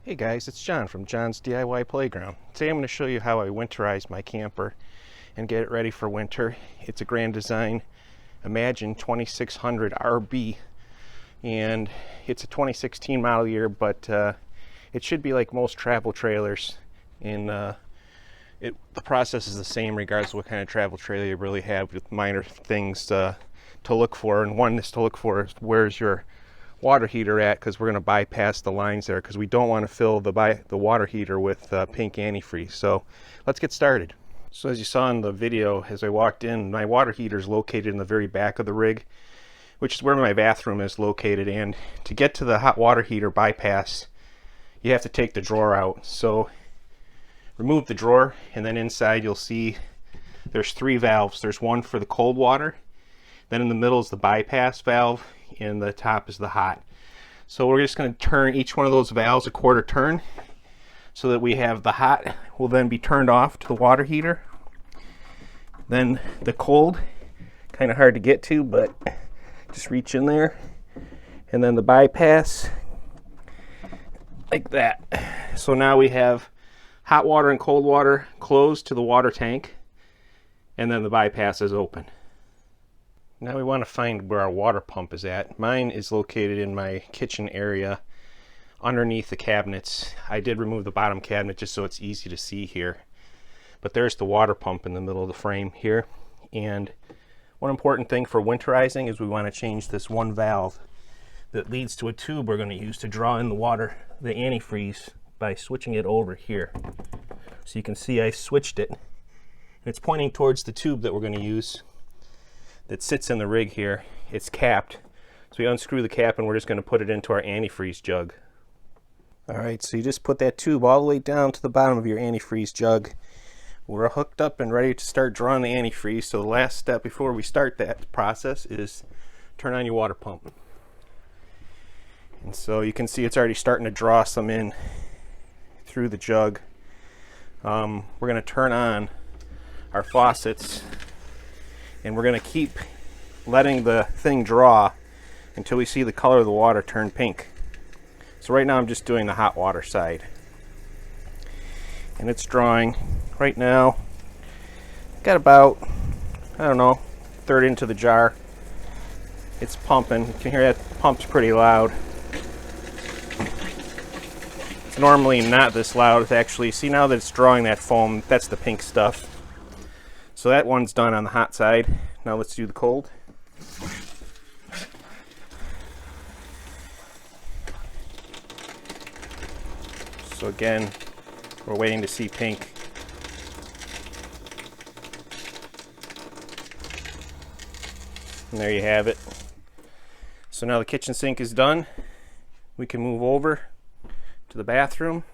Hey guys, it's John from John's DIY Playground. Today I'm going to show you how I winterize my camper and get it ready for winter. It's a Grand Design Imagine 2600 RB, and it's a 2016 model year, but it should be like most travel trailers. The process is the same regardless of what kind of travel trailer you really have, with minor things to look for. And one is to look for is where's your water heater at, because we're going to bypass the lines there because we don't want to fill the water heater with pink antifreeze. So let's get started. So as you saw in the video, as I walked in, my water heater is located in the very back of the rig, which is where my bathroom is located. And to get to the hot water heater bypass, you have to take the drawer out. So remove the drawer, and then inside you'll see there's three valves. There's one for the cold water, then in the middle is the bypass valve, and the top is the hot. So we're just going to turn each one of those valves a quarter turn so that we have the hot will then be turned off to the water heater. Then the cold, kind of hard to get to, but just reach in there, and then the bypass like that. So now we have hot water and cold water closed to the water tank, and then the bypass is open. Now we want to find where our water pump is at. Mine is located in my kitchen area underneath the cabinets. I did remove the bottom cabinet just so it's easy to see here. But there's the water pump in the middle of the frame here. And one important thing for winterizing is we want to change this one valve that leads to a tube we're going to use to draw in the water, the antifreeze, by switching it over here. So you can see I switched it, and it's pointing towards the tube that we're going to use that sits in the rig here. It's capped, so we unscrew the cap and we're just going to put it into our antifreeze jug. Alright, so you just put that tube all the way down to the bottom of your antifreeze jug. We're hooked up and ready to start drawing the antifreeze. So the last step before we start that process is turn on your water pump. And so you can see it's already starting to draw some in through the jug. We're going to turn on our faucets, and we're going to keep letting the thing draw until we see the color of the water turn pink. So right now I'm just doing the hot water side, and it's drawing right now. Got about, I don't know, third into the jar. It's pumping. You can hear that pump's pretty loud. It's normally not this loud. It's actually, see now that it's drawing that foam, that's the pink stuff. So that one's done on the hot side. Now let's do the cold. So again, we're waiting to see pink. And there you have it. So now the kitchen sink is done. We can move over to the bathroom.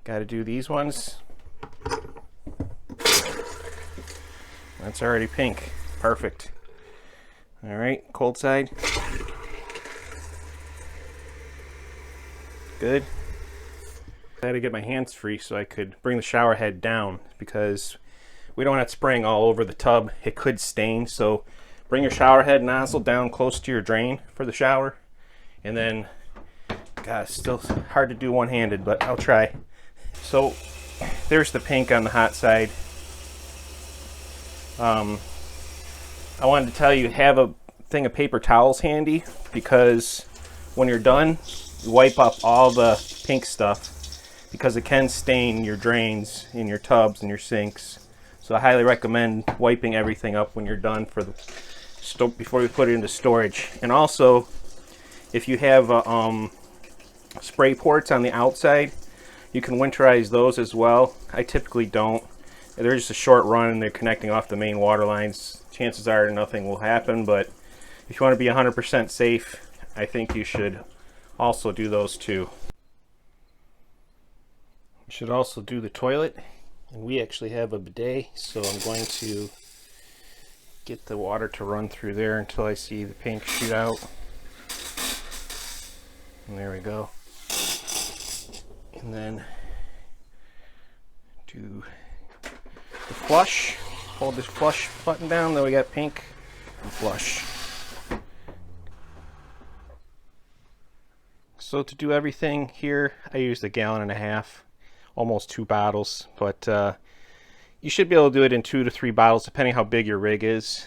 Got to do these ones. That's already pink. Perfect. All right, cold side. Good. I had to get my hands free so I could bring the shower head down, because we don't want it spraying all over the tub. It could stain. So bring your shower head nozzle down close to your drain for the shower. And then, God, it's still hard to do one-handed, but I'll try. So there's the pink on the hot side. I wanted to tell you, have a thing of paper towels handy, because when you're done, you wipe up all the pink stuff, because it can stain your drains in your tubs and your sinks. So I highly recommend wiping everything up when you're done for the before we put it into storage. And also, if you have spray ports on the outside, you can winterize those as well. I typically don't. They're just a short run and they're connecting off the main water lines. Chances are nothing will happen, but if you want to be 100% safe, I think you should also do those too. You should also do the toilet, and we actually have a bidet, so I'm going to get the water to run through there until I see the pink shoot out. And there we go. And then do the flush. Hold this flush button down, then we got pink and flush. So to do everything here, I used 1.5 gallons, almost 2 bottles, but you should be able to do it in 2 to 3 bottles, depending how big your rig is.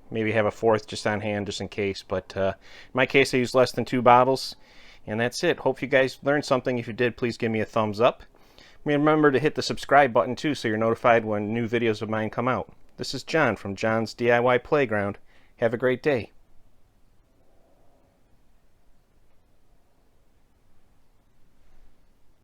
Maybe have a fourth just on hand, just in case. But in my case, I used less than 2 bottles, and that's it. Hope you guys learned something. If you did, please give me a thumbs up. Remember to hit the subscribe button too, so you're notified when new videos of mine come out. This is John from John's DIY Playground. Have a great day.